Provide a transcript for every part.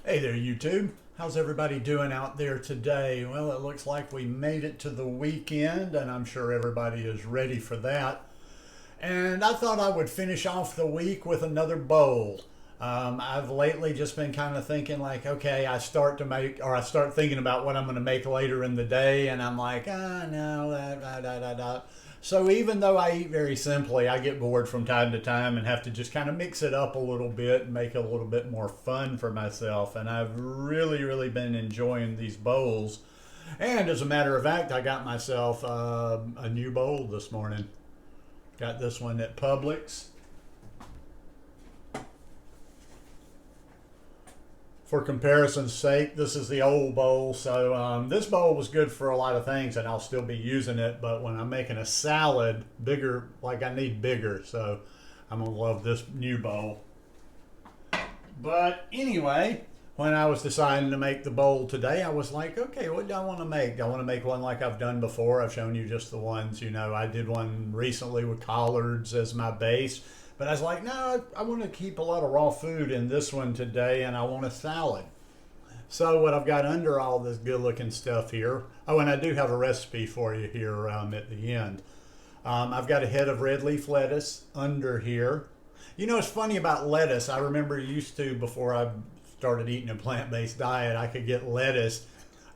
Hey there, YouTube. How's everybody doing out there today? Well, it looks like we made it to the weekend, and I'm sure everybody is ready for that. And I thought I would finish off the week with another bowl. I've lately just been kind of thinking like, okay, I start to make, or I start thinking about what I'm going to make later in the day, and I'm like, no, da. So even though I eat very simply, I get bored from time to time and have to just kind of mix it up a little bit and make it a little bit more fun for myself. And I've really been enjoying these bowls. And as a matter of fact, I got myself a new bowl this morning. Got this one at Publix. For comparison's sake, this is the old bowl. So this bowl was good for a lot of things, and I'll still be using it. But when I'm making a salad, bigger, like I need bigger. So I'm gonna love this new bowl. But anyway, when I was deciding to make the bowl today, I was like, okay, what do I want to make? Do I want to make one like I've done before? I've shown you just the ones, I did one recently with collards as my base. But I was like, no, I want to keep a lot of raw food in this one today, and I want a salad. So what I've got under all this good looking stuff here, oh, and I do have a recipe for you here at the end. I've got a head of red leaf lettuce under here. It's funny about lettuce. I remember used to, before I started eating a plant-based diet, I could get lettuce,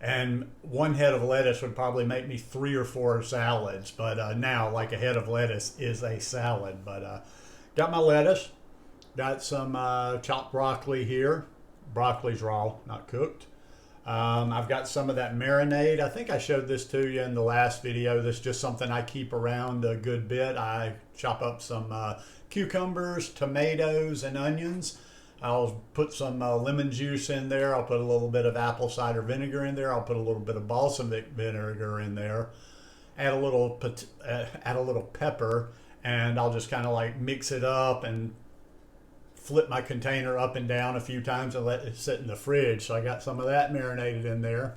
and one head of lettuce would probably make me 3 or 4 salads. But now, like, a head of lettuce is a salad. But got my lettuce, got some chopped broccoli here. Broccoli's raw, not cooked. I've got some of that marinade. I think I showed this to you in the last video. This is just something I keep around a good bit. I chop up some cucumbers, tomatoes, and onions. I'll put some lemon juice in there. I'll put a little bit of apple cider vinegar in there. I'll put a little bit of balsamic vinegar in there. Add a little pepper, and I'll just kind of like mix it up and flip my container up and down a few times and let it sit in the fridge. So I got some of that marinated in there.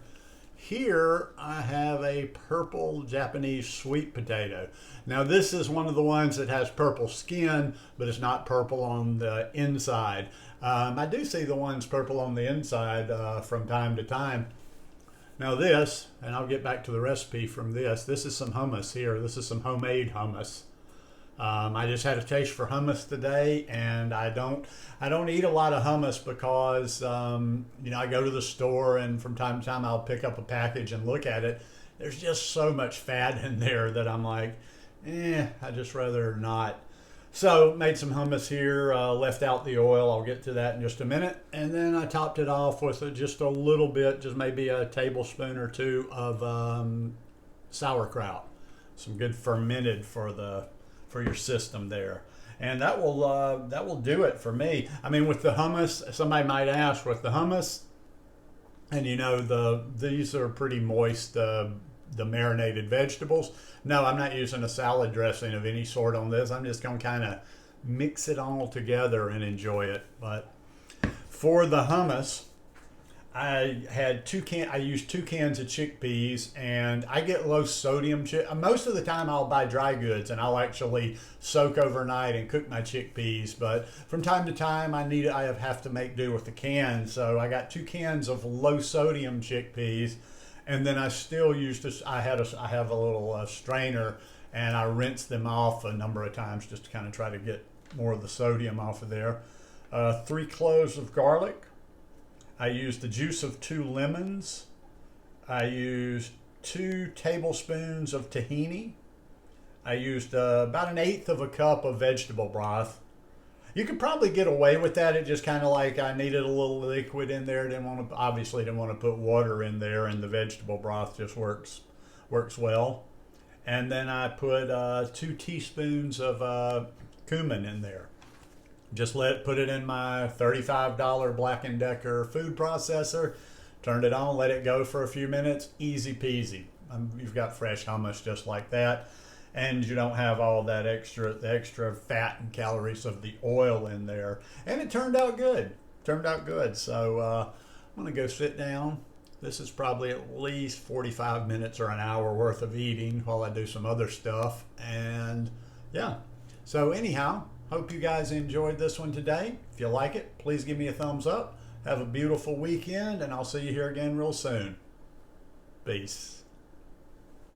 Here I have a purple Japanese sweet potato. Now this is one of the ones that has purple skin, but it's not purple on the inside. I do see the ones purple on the inside from time to time. Now this, and I'll get back to the recipe from this. This is some hummus here. This is some homemade hummus. I just had a taste for hummus today, and I don't eat a lot of hummus because I go to the store, and from time to time I'll pick up a package and look at it. There's just so much fat in there that I'm like, I just rather not. So made some hummus here, left out the oil. I'll get to that in just a minute, and then I topped it off with just a little bit, just maybe a tablespoon or two of sauerkraut, some good fermented for your system there. And that will do it for me. I mean, with the hummus, somebody might ask, with the hummus, and these are pretty moist, the marinated vegetables. No, I'm not using a salad dressing of any sort on this. I'm just going to kind of mix it all together and enjoy it. But for the hummus, I used 2 cans of chickpeas, and I get low sodium most of the time I'll buy dry goods and I'll actually soak overnight and cook my chickpeas, but from time to time I have to make do with the cans. So I got 2 cans of low sodium chickpeas, and then I still I have a little strainer, and I rinse them off a number of times just to kind of try to get more of the sodium off of there. 3 cloves of garlic. I used the juice of 2 lemons. I used 2 tablespoons of tahini. I used about 1/8 of a cup of vegetable broth. You could probably get away with that. It just kind of like I needed a little liquid in there. Obviously didn't want to put water in there, and the vegetable broth just works well. And then I put 2 teaspoons of cumin in there. Just put it in my $35 Black & Decker food processor, turned it on, let it go for a few minutes, easy peasy. You've got fresh hummus just like that, and you don't have all that the extra fat and calories of the oil in there. And it turned out good. So I'm going to go sit down. This is probably at least 45 minutes or an hour worth of eating while I do some other stuff. And yeah, so anyhow, hope you guys enjoyed this one today. If you like it, please give me a thumbs up. Have a beautiful weekend, and I'll see you here again real soon. Peace.